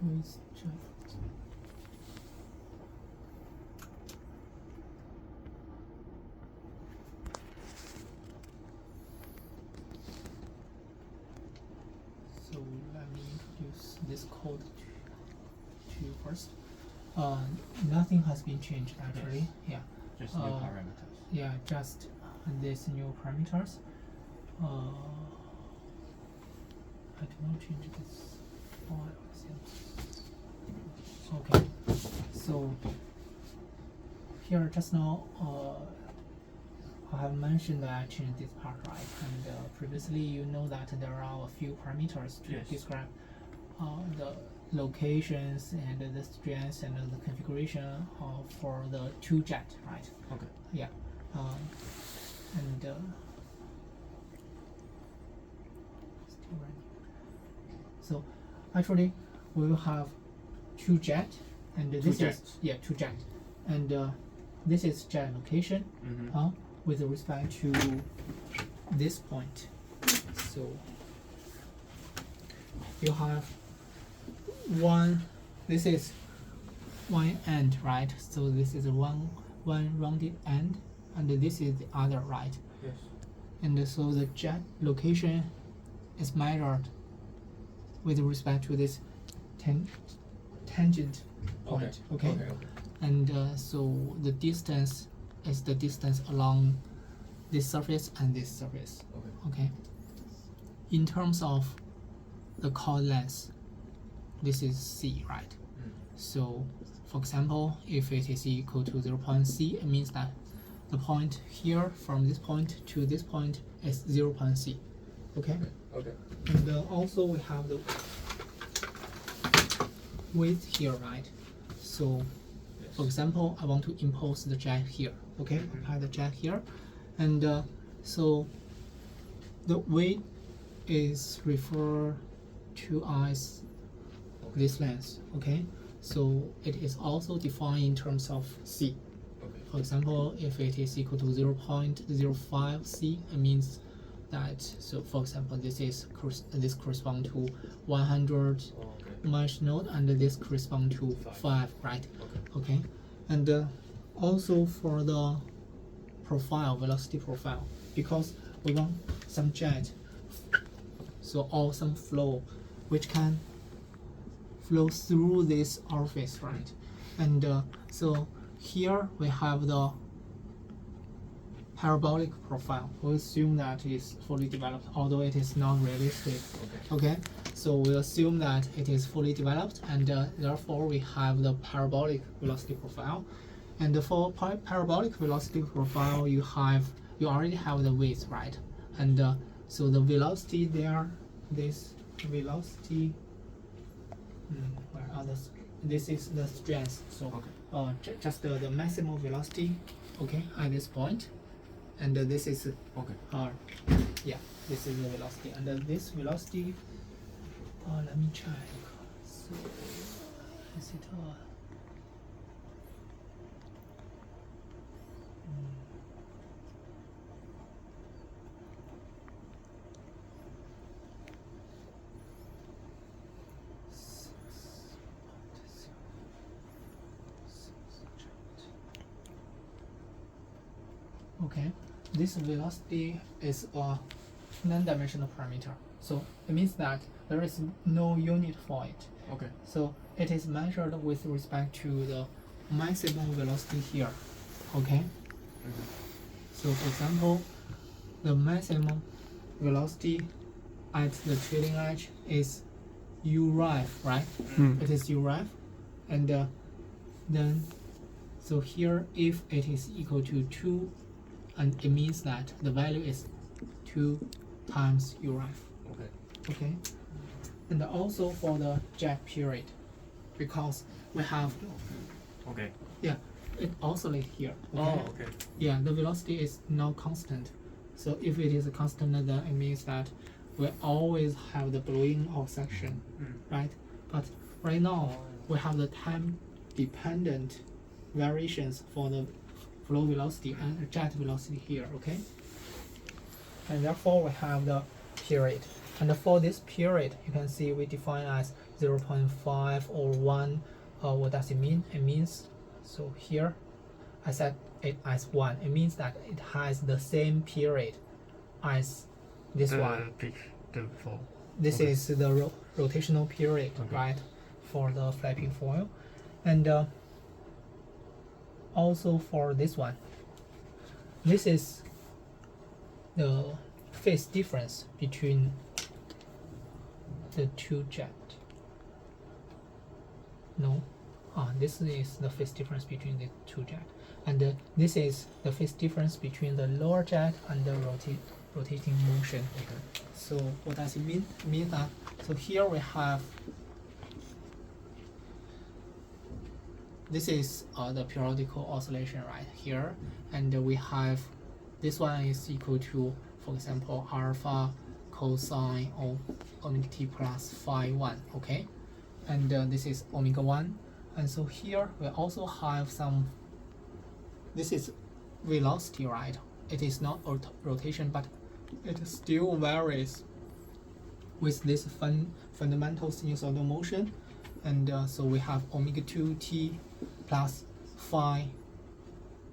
with jet. So let me introduce this code to you first. Nothing has been changed actually. Yes. Yeah. Just new parameters. Yeah, just these new parameters. I do not change this file. Okay. So here just now, I have mentioned that I changed this part, right? And previously, you know that there are a few parameters to Yes. describe the locations and the strengths and the configuration for the two jet, right? Okay. Yeah. And still running. So actually, we will have two jet, and this jets. is two jet, and this is jet location. Mm-hmm. With respect to this point. So you have one. This is one end, right? So this is one rounded end, and this is the other, right? Yes. And so the jet location is measured with respect to this tangent point. Okay. And so the distance is the distance along this surface and this surface. Okay. In terms of the chord length, this is C, right? Mm. So, for example, if it is equal to 0.0 C, it means that the point here from this point to this point is 0.0 C. Okay. Okay. And also we have the width here, right? So, Yes. for example, I want to impose the jet here. Okay, apply the jet here, and so the width is referred to as this length. Okay, so it is also defined in terms of C. Okay. For example, if it is equal to 0.05 C, it means that, so for example, this corresponds to 100 mesh node, and this corresponds to 5, right? Okay. And also for the profile, velocity profile, because we want some jet, or some flow which can flow through this orifice, right? And so here we have the parabolic profile. We assume that it is fully developed, although it is not realistic. Okay, so we assume that it is fully developed, and therefore we have the parabolic velocity profile. And for parabolic velocity profile, you already have the width, right? And so the velocity there, this velocity, where are the? This is the strength. So just the maximum velocity, okay, at this point. And this is yeah, this is the velocity, and this velocity, let me check. So is it okay, this velocity is a non-dimensional parameter. So it means that there is no unit for it. Okay. So it is measured with respect to the maximum velocity here. Okay. So for example, the maximum velocity at the trailing edge is u ref, right? It is u ref, and then so here if it is equal to 2, and it means that the value is 2 times u ref. Okay. And also for the jet period, because we have it oscillates here. Okay? Yeah, the velocity is not constant. So if it is a constant, then it means that we always have the blowing off section, right? But right now we have the time dependent variations for the flow velocity and jet velocity here. Okay, and therefore we have the period. And for this period, you can see we define as 0.5 or 1. What does it mean? It means, so here I set it as 1. It means that it has the same period as this one. This okay. is the rotational period, Okay. right, for the flapping foil. And also for this one, this is the phase difference between the two jet. No, this is the phase difference between the two jet, and this is the phase difference between the lower jet and the rotating motion. Okay. So what does it mean? It means that, so here we have, this is the periodical oscillation right here, and we have, this one is equal to, for example, alpha cosine of omega t plus phi 1, okay? And this is omega 1. And so here we also have some, this is velocity, right? It is not rotation, but it still varies with this fundamental sinusoidal motion. And so we have omega 2t plus phi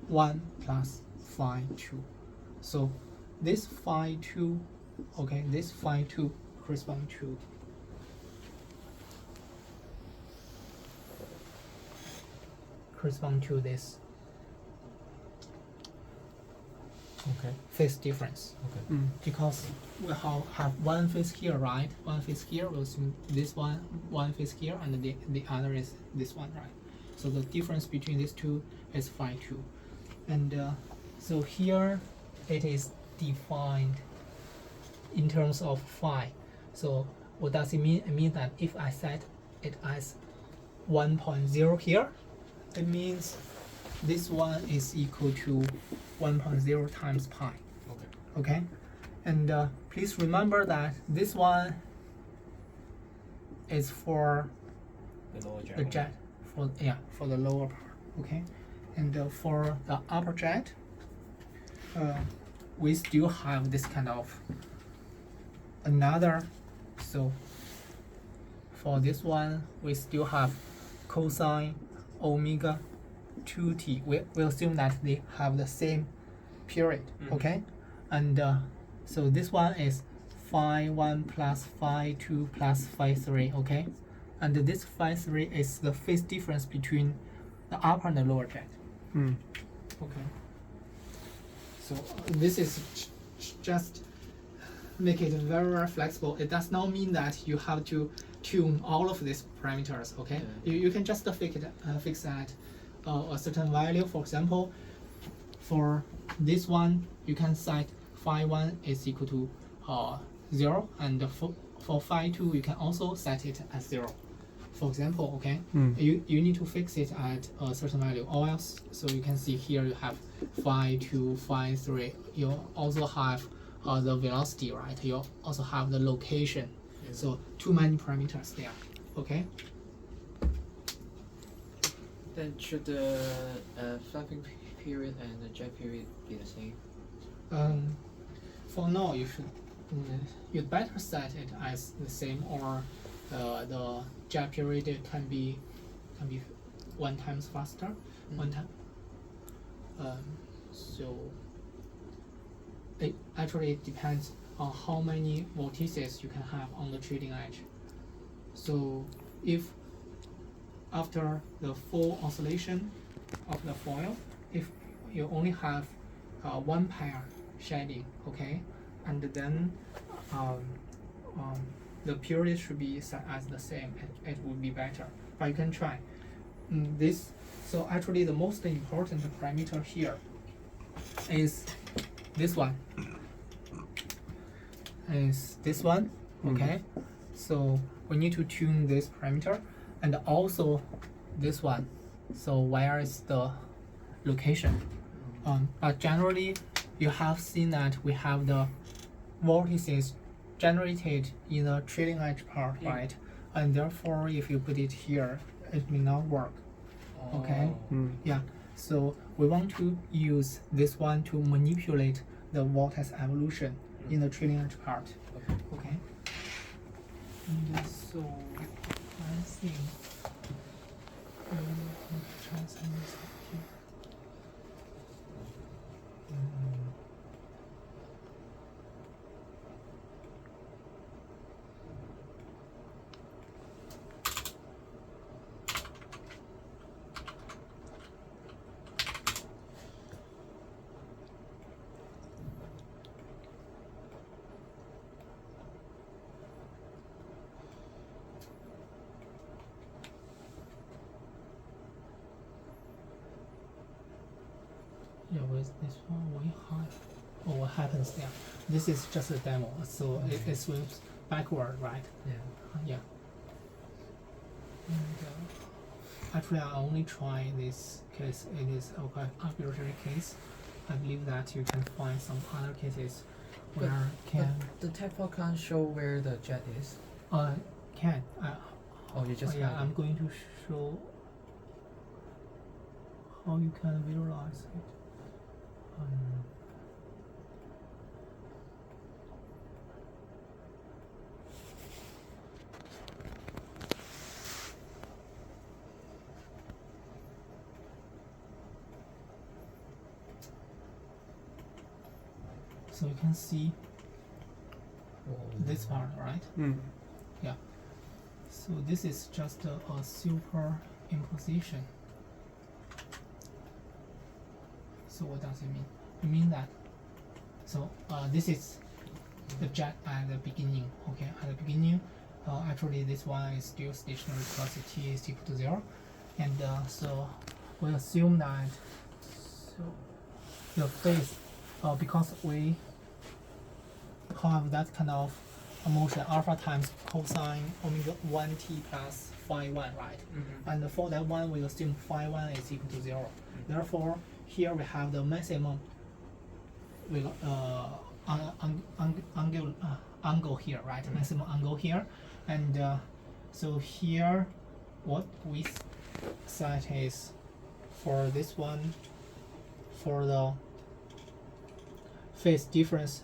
1 plus phi 2. So this phi 2, okay, this phi 2 corresponds to this Okay. phase difference. Okay. Because we have one phase here, right? One phase here, we'll assume this one phase here, and the other is this one, right? So the difference between these two is phi 2. And so here it is defined in terms of phi. So what does it mean? It means that if I set it as 1.0 here, it means this one is equal to 1.0 times pi. Okay. Okay, and please remember that this one is for The lower jet. the jet, for the lower part. Okay, and for the upper jet, we still have this kind of another. So for this one, we still have cosine omega 2t. We'll assume that they have the same period. Okay, and so this one is phi 1 plus phi 2 plus phi 3. Okay, and this phi 3 is the phase difference between the upper and the lower jet. Okay, so this is just make it very, very flexible. It does not mean that you have to tune all of these parameters. Okay, you can just fix at a certain value. For example, for this one, you can set phi 1 is equal to 0, and for phi 2, you can also set it as 0. For example, okay, you need to fix it at a certain value, or else, so you can see here you have phi 2, phi 3. You also have the velocity, right? You also have the location. So too many parameters there. Okay. Then should the flapping period and the jet period be the same? For now, you'd better set it as the same, or the jet period can be 1 times faster, 1 time. So it actually depends on how many vortices you can have on the trailing edge. So if after the full oscillation of the foil, if you only have 1 pair shedding, okay, and then the period should be set as the same, it would be better, but you can try this. So actually the most important parameter here is this one, okay. So we need to tune this parameter, and also this one. So where is the location? But generally you have seen that we have the vortices generated in the trailing edge part, right? And therefore if you put it here, it may not work. Okay. Yeah, so we want to use this one to manipulate the vortex evolution in the trailing edge part. Okay. And so I think we can try something here. Yeah, with this one we have. Oh, what happens there? This is just a demo, so it swings backward, right? Yeah. Yeah. And actually, I only try this case. It is okay arbitrary case. I believe that you can find some other cases But- where can The tech file can't show where the jet is. can Oh, you just yeah. hide it. I'm going to show how you can visualize it. So you can see this part, right? Yeah. So this is just a superimposition. So what does it mean? It means that, so this is the jet at the beginning, okay? At the beginning, actually this one is still stationary because t is equal to 0. And so we assume that, so the phase, because we have that kind of motion, alpha times cosine omega 1t plus phi 1, right? And for that one, we assume phi 1 is equal to 0. Therefore, here we have the maximum angle here, right? Maximum angle here. And so here, what we set is for this one, for the phase difference,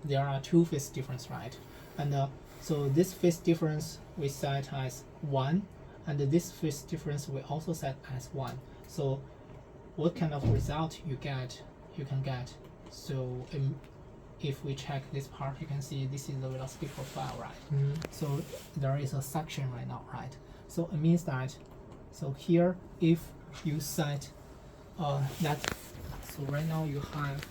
there are two phase difference, right? And so this phase difference we set as 1, and this phase difference we also set as 1. So what kind of result you can get? So if we check this part, you can see this is the velocity profile, right? So there is a section right now, right? So it means that, so here if you set that, so right now you have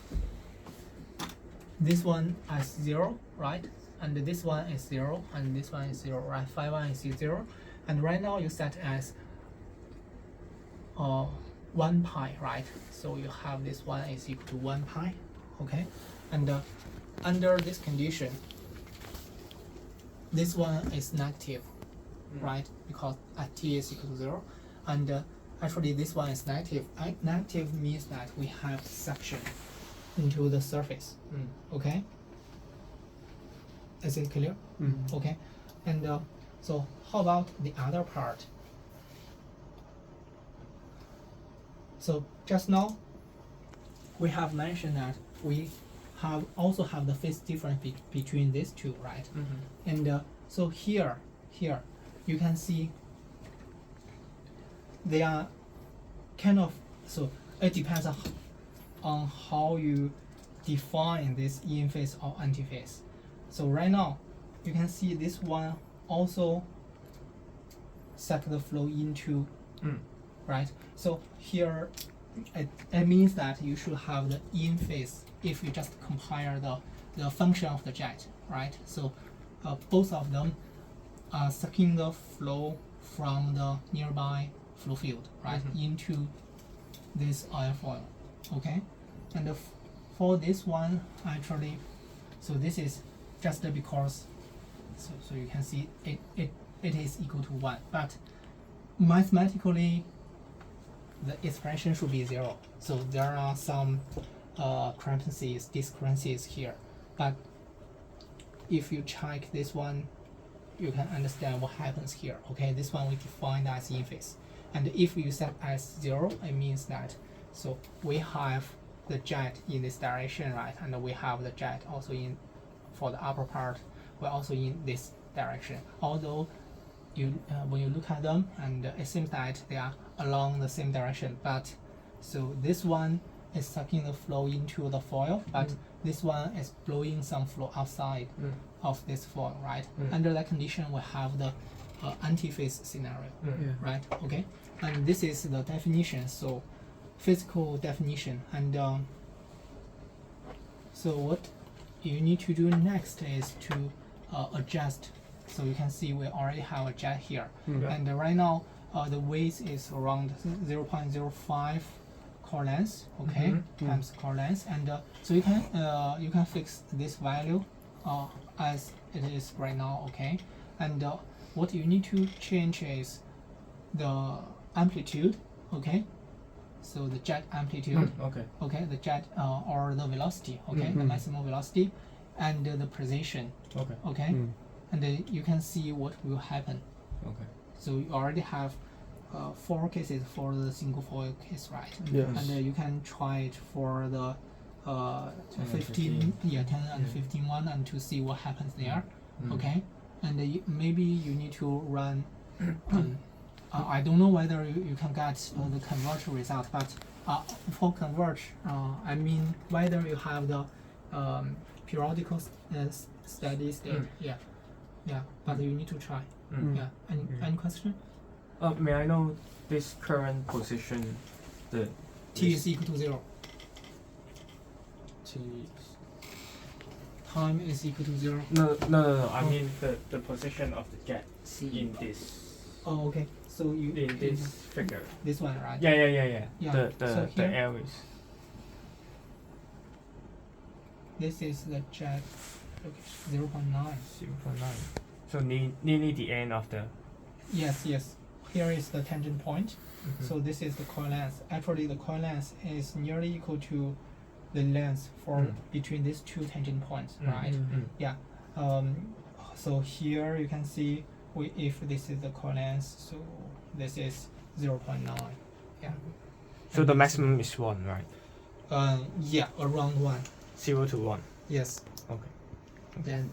this one as 0, right? And this one is 0, and this one is 0, right? Phi 1 is 0, and right now you set as 1 pi, right? So you have this one is equal to 1 pi, okay? And under this condition, this one is negative, right? Because at t is equal to 0, and actually this one is negative. Negative means that we have section into the surface, okay? Is it clear? Okay, and so how about the other part? So just now we have mentioned that we also have the phase difference between these two, right? And so here you can see they are kind of, so it depends on how you define this in phase or anti phase. So right now you can see this one also set the flow into, right? So here it means that you should have the in phase if you just compare the function of the jet, right? So both of them are sucking the flow from the nearby flow field, right, into this airfoil, okay? And for this one, actually, so this is just because, so you can see it is equal to 1, but mathematically the expression should be 0. So there are some discrepancies here, but if you check this one, you can understand what happens here, okay? This one we define as in phase, and if you set as 0, it means that, so we have the jet in this direction, right? And we have the jet also in, for the upper part, we're also in this direction. Although you when you look at them, and it seems that they are along the same direction, but so this one is sucking the flow into the foil, but this one is blowing some flow outside of this foil, right? Under that condition, we have the antiphase scenario, right? Okay, and this is the definition. So physical definition, and so what you need to do next is to adjust. So you can see we already have a jet here, and right now the width is around 0.05 core length, okay, times core length, and so you can fix this value as it is right now, okay, and what you need to change is the amplitude, okay, so the jet amplitude, Okay. the jet or the velocity, okay, the maximum velocity, and the precision, Okay. and you can see what will happen. Okay. So you already have 4 cases for the single foil case, right? Yes. And you can try it for the 10 and 10 and 15 one, and to see what happens there, okay? And maybe you need to run. I don't know whether you can get the converge result, but for converge, I mean whether you have the periodical steady state. Yeah. But you need to try. Yeah. Any question? May I know this current position, the T is equal to 0. T. Time is equal to 0. No. I mean the position of the jet C. in this Oh, okay. So you in this figure. this one, right? Yeah. Yeah, The so the here- areas. This is the jet. Okay, 0.9. 0.9. So nearly the end of the. Yes. Here is the tangent point. So this is the coil length. Actually, the coil length is nearly equal to the length for between these 2 tangent points, right? Yeah. So here you can see if this is the coil length, so this is 0.9. Yeah. So the maximum is 1, right? Yeah, around 1. 0 to 1. Yes. Okay. Then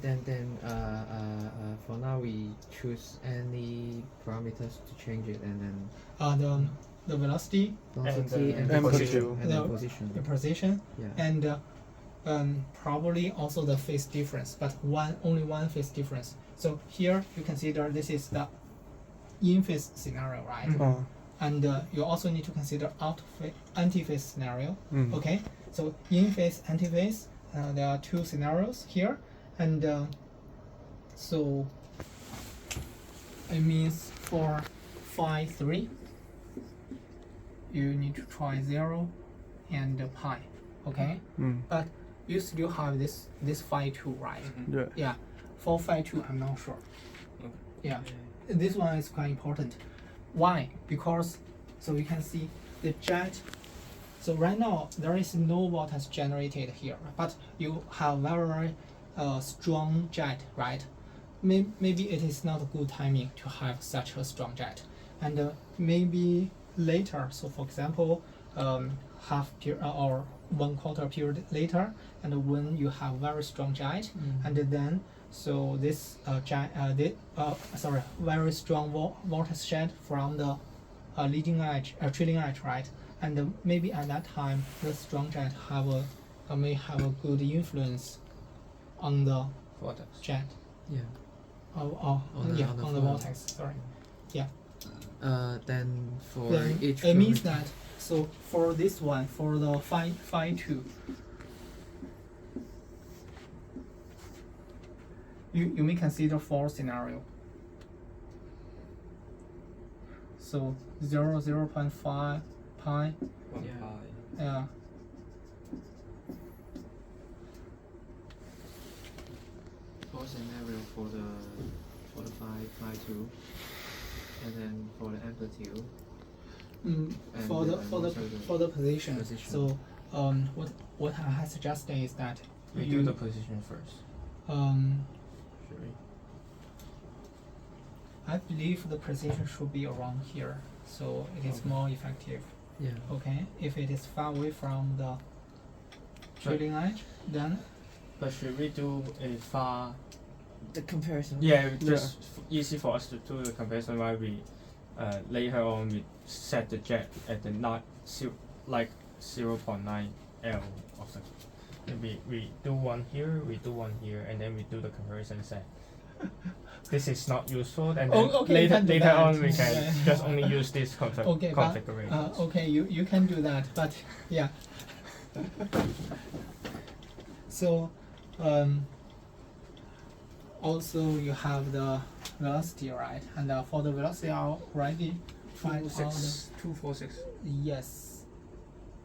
for now we choose any parameters to change it, and then The velocity, velocity and the position. and the The- position. the position, Yeah. and probably also the phase difference, but only one phase difference. So here you consider this is the in phase scenario, right? And you also need to consider anti-phase scenario. Okay, so in phase, anti-phase, there are 2 scenarios here, and so it means for phi 3, you need to try 0 and pi, okay? But you still have this phi 2, right? Yeah. Yeah, for phi 2, I'm not sure. Yeah, this one is quite important. Why? Because, so you can see the jet. So right now there is no vortex generated here, but you have very strong jet, right? Maybe it is not a good timing to have such a strong jet, and maybe later. So for example, half period or 1/4 period later, and when you have very strong jet, and then so this very strong vortex jet from the leading edge, trailing edge, right? And maybe at that time, the strong jet may have a good influence on the Vortex. jet. Yeah. On the flow. vortex. Sorry. Then for Then each it means parameter- that so for this one, for the phi 2, you may consider 4 scenario. So 0.5 pi. Yeah. four scenario for the phi 2, and then for the amplitude. And For the then for the also the for the position. position. So what I suggested is that We do the position first. Should we? I believe the precision should be around here, so it is Okay. more effective. Yeah. Okay, if it is far away from the trailing edge, then But should we do a far the comparison. Yeah, just easy for us to do the comparison while we later on we set the jet at the not like 0.9 L of the. We do one here, we do one here, and then we do the comparison set. This is not useful, and then later on we can just only use this configuration. Okay, you can do that, but yeah. So also you have the velocity, right? And for the velocity, I already tried all the 246. yes,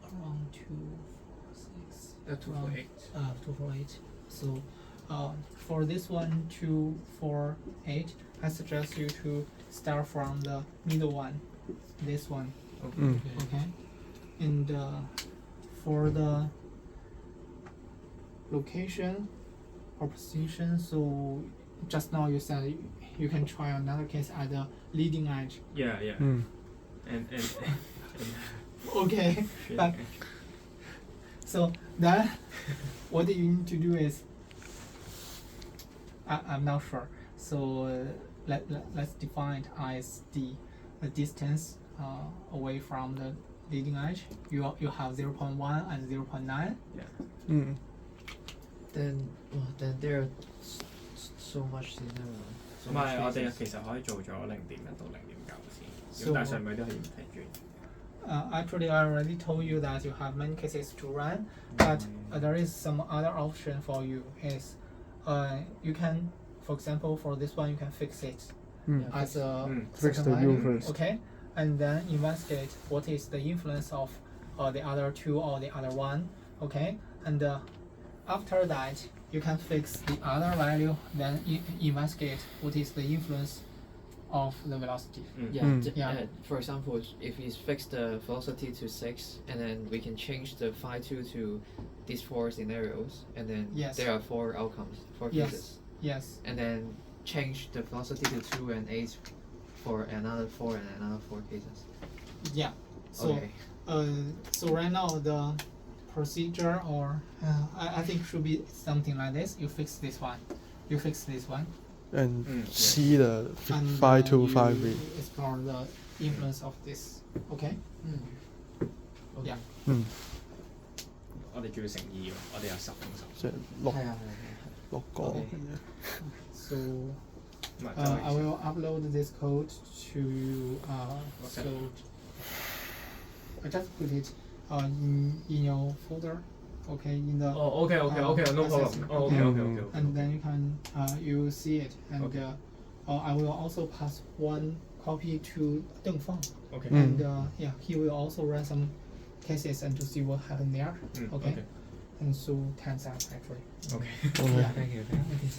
around 246. 248. 248. So for this one 248, I suggest you to start from the middle one, this one. Okay. And for the location or position, so just now you said you can try another case at the leading edge. Yeah. And Okay, but so then what you need to do is I'm not sure. So let's define it as the distance away from the leading edge. You have 0.1 and 0.9. Yeah. Then there are so much scenario. 唔係，我哋其實可以做咗0.1到0.9先，咁但係上面都可以唔停轉。Actually, I already told you that you have many cases to run, but there is some other option for you. Is you can, for example, for this one, you can fix it as a Fix second the U value, first. okay, and then investigate what is the influence of the other two or the other one, okay, and after that you can fix the other value, then investigate what is the influence of the velocity. Yeah. For example, if we fix the velocity to 6, and then we can change the phi 2 to these 4 scenarios, and then there are 4 outcomes, 4 cases. Yes. And then change the velocity to 2 and 8 for another 4 and another 4 cases. Yeah. So so right now the procedure, or I think should be something like this. You fix this one, you fix this one, And see the and 5 to you 5 V. explore the influence of this. Okay. Okay. Ừ. 我哋仲要乘2喎，我哋有10同10。即係六個 Okay. 咁樣。 So 唔係 I will upload this code to so I just put it in your folder, okay, in the okay, no problem. Okay. and then you can you will see it, and I will also pass one copy to Deng Fang, Okay. and he will also run some cases and to see what happened there, okay. And so time's up actually. Okay. Okay. Thank you.